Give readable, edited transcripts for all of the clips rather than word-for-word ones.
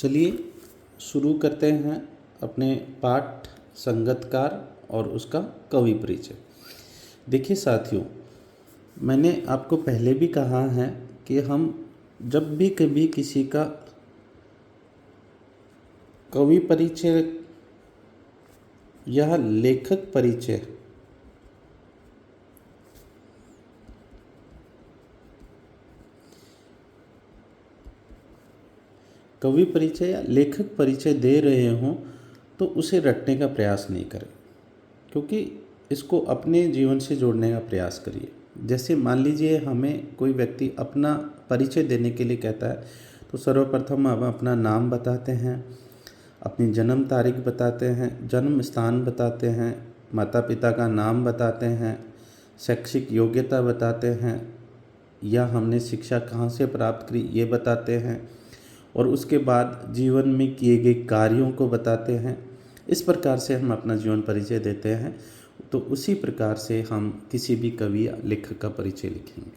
चलिए शुरू करते हैं अपने पाठ संगतकार और उसका कवि परिचय। देखिए साथियों, मैंने आपको पहले भी कहा है कि हम जब भी कभी किसी का कवि परिचय या लेखक परिचय कवि परिचय या लेखक परिचय दे रहे हों तो उसे रटने का प्रयास नहीं करें, क्योंकि इसको अपने जीवन से जोड़ने का प्रयास करिए। जैसे मान लीजिए हमें कोई व्यक्ति अपना परिचय देने के लिए कहता है, तो सर्वप्रथम हम अपना नाम बताते हैं, अपनी जन्म तारीख बताते हैं, जन्म स्थान बताते हैं, माता पिता का नाम बताते हैं, शैक्षिक योग्यता बताते हैं, या हमने शिक्षा कहाँ से प्राप्त करी ये बताते हैं, और उसके बाद जीवन में किए गए कार्यों को बताते हैं। इस प्रकार से हम अपना जीवन परिचय देते हैं। तो उसी प्रकार से हम किसी भी कवि या लेखक का परिचय लिखेंगे।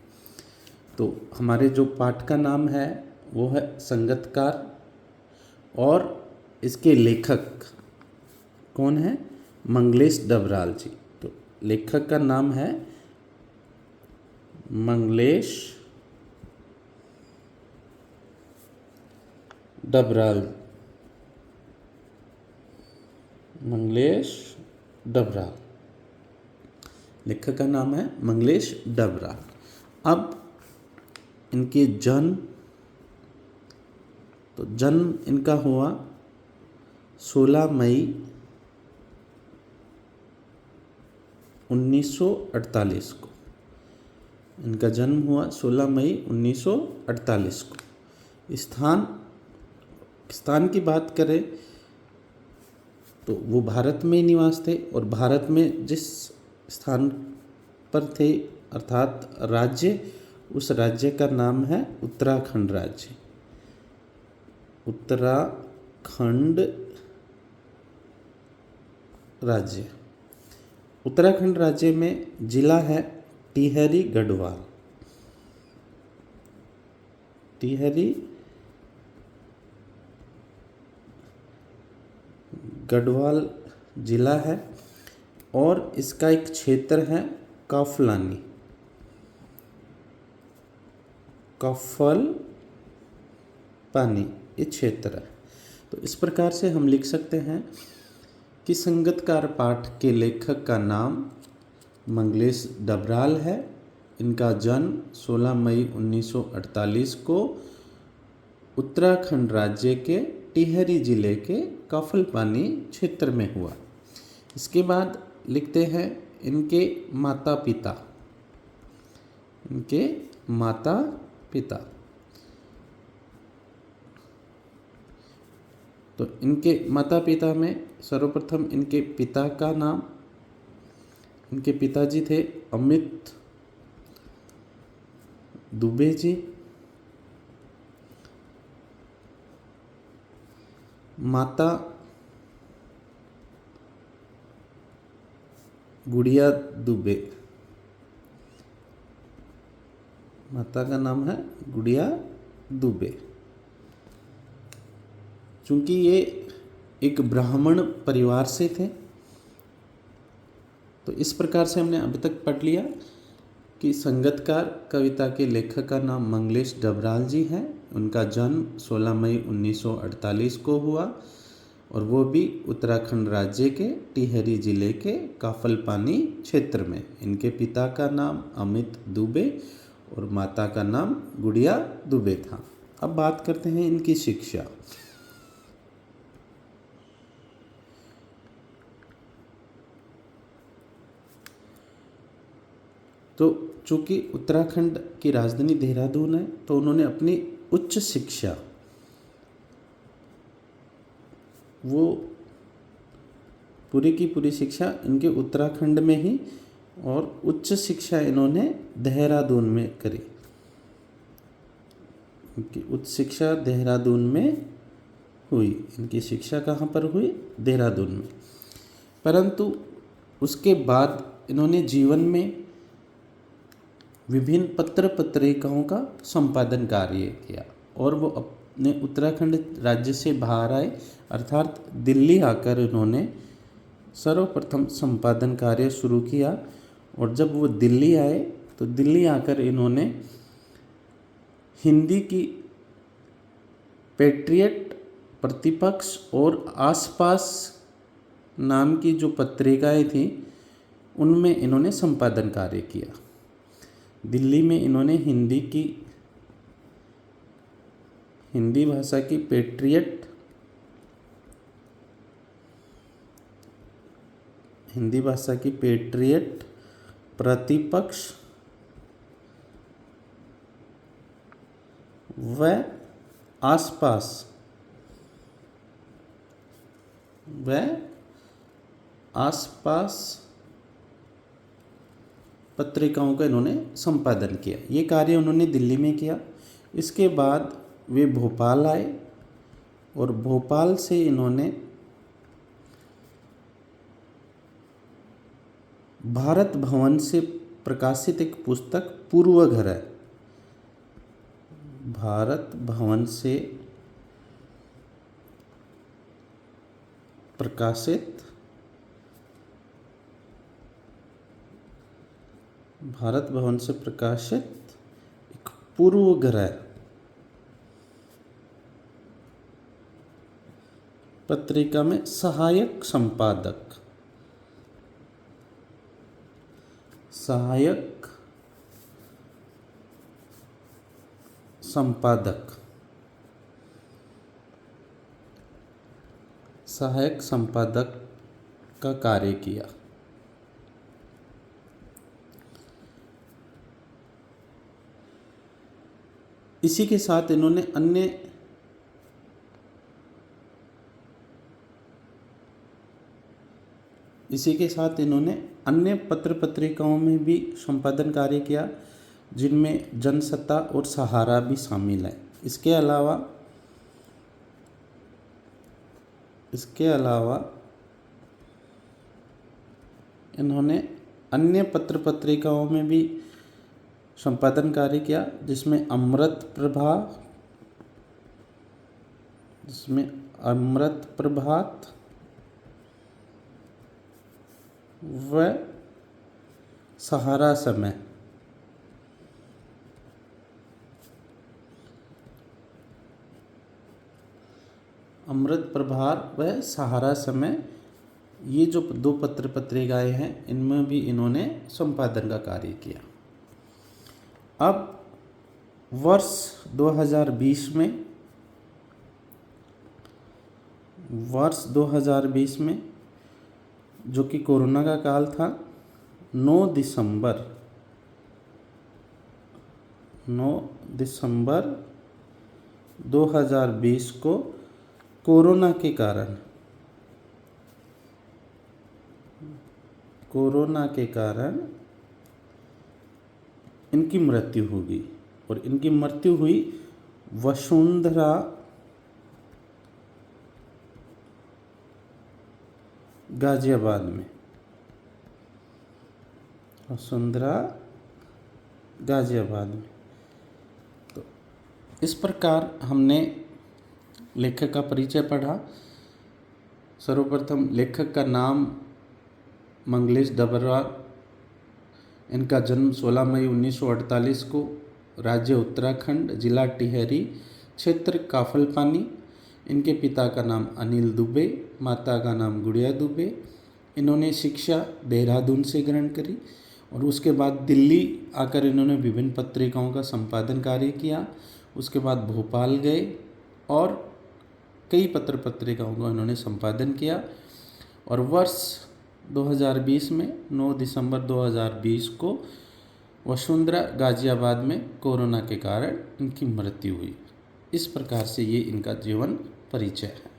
तो हमारे जो पाठ का नाम है वो है संगतकार, और इसके लेखक कौन है? मंगलेश डबराल जी। तो लेखक का नाम है मंगलेश डबराल। लेखक का नाम है मंगलेश डबराल। अब इनके जन्म इनका हुआ 16 मई 1948 को। इनका जन्म हुआ 16 मई 1948 को। स्थान की बात करें तो वो भारत में ही निवास थे, और भारत में जिस स्थान पर थे अर्थात राज्य, उस राज्य का नाम है उत्तराखंड राज्य। उत्तराखंड राज्य में जिला है टिहरी गढ़वाल जिला है, और इसका एक क्षेत्र है कफल पानी, ये क्षेत्र है। तो इस प्रकार से हम लिख सकते हैं कि संगतकार पाठ के लेखक का नाम मंगलेश डबराल है। इनका जन्म 16 मई 1948 को उत्तराखंड राज्य के टिहरी जिले के कफल पानी क्षेत्र में हुआ। इसके बाद लिखते हैं इनके माता पिता। तो इनके माता पिता में सर्वप्रथम इनके पिता का नाम, इनके पिताजी थे अमित दुबे जी। माता गुड़िया दुबे, माता का नाम है गुड़िया दुबे। चूंकि ये एक ब्राह्मण परिवार से थे, तो इस प्रकार से हमने अभी तक पढ़ लिया कि संगतकार कविता के लेखक का नाम मंगलेश डबराल जी है। उनका जन्म 16 मई 1948 को हुआ, और वो भी उत्तराखंड राज्य के टिहरी जिले के काफल पानी क्षेत्र में। इनके पिता का नाम अमित दुबे और माता का नाम गुड़िया दुबे था। अब बात करते हैं इनकी शिक्षा। तो चूँकि उत्तराखंड की राजधानी देहरादून है, तो उन्होंने अपनी उच्च शिक्षा वो पूरी की पूरी शिक्षा इनके उत्तराखंड में ही, और उच्च शिक्षा इन्होंने देहरादून में करी। इनकी उच्च शिक्षा देहरादून में हुई। इनकी शिक्षा कहाँ पर हुई? देहरादून में। परंतु उसके बाद इन्होंने जीवन में विभिन्न पत्र पत्रिकाओं का संपादन कार्य किया, और वो ने उत्तराखंड राज्य से बाहर आए, अर्थात दिल्ली आकर इन्होंने सर्वप्रथम संपादन कार्य शुरू किया। और जब वो दिल्ली आए तो दिल्ली आकर इन्होंने हिंदी की पेट्रियट, प्रतिपक्ष और आसपास नाम की जो पत्रिकाएं थीं उनमें इन्होंने संपादन कार्य किया। दिल्ली में इन्होंने हिंदी भाषा की पेट्रियट, प्रतिपक्ष व आसपास पत्रिकाओं का इन्होंने संपादन किया। ये कार्य उन्होंने दिल्ली में किया। इसके बाद वे भोपाल आए और भोपाल से इन्होंने भारत भवन से प्रकाशित एक पुस्तक पूर्वघर है, भारत भवन से प्रकाशित एक पूर्वग्रह पत्रिका में सहायक संपादक का कार्य किया। इसी के साथ इन्होंने अन्य पत्र पत्रिकाओं में भी संपादन कार्य किया, जिनमें जनसत्ता और सहारा भी शामिल है। इसके अलावा इन्होंने अन्य पत्र पत्रिकाओं में भी संपादन कार्य किया, जिसमें अमृत प्रभात व सहारा समय। अमृत प्रभात व सहारा समय, ये जो दो पत्र पत्रिकाएं हैं, इनमें भी इन्होंने संपादन का कार्य किया। अब वर्ष 2020 में जो कि कोरोना का काल था, 9 दिसंबर 2020 को कोरोना के कारण इनकी मृत्यु हो गई। और इनकी मृत्यु हुई वसुंधरा गाजियाबाद में। तो इस प्रकार हमने लेखक का परिचय पढ़ा। सर्वप्रथम लेखक का नाम मंगलेश डबराल। इनका जन्म 16 मई 1948 को, राज्य उत्तराखंड, जिला टिहरी, क्षेत्र काफलपानी। इनके पिता का नाम अनिल दुबे, माता का नाम गुड़िया दुबे। इन्होंने शिक्षा देहरादून से ग्रहण करी और उसके बाद दिल्ली आकर इन्होंने विभिन्न पत्रिकाओं का संपादन कार्य किया। उसके बाद भोपाल गए और कई पत्र पत्रिकाओं का इन्होंने संपादन किया। और वर्ष 2020 में 9 दिसंबर 2020 को वसुंधरा गाजियाबाद में कोरोना के कारण इनकी मृत्यु हुई। इस प्रकार से ये इनका जीवन परिचय है।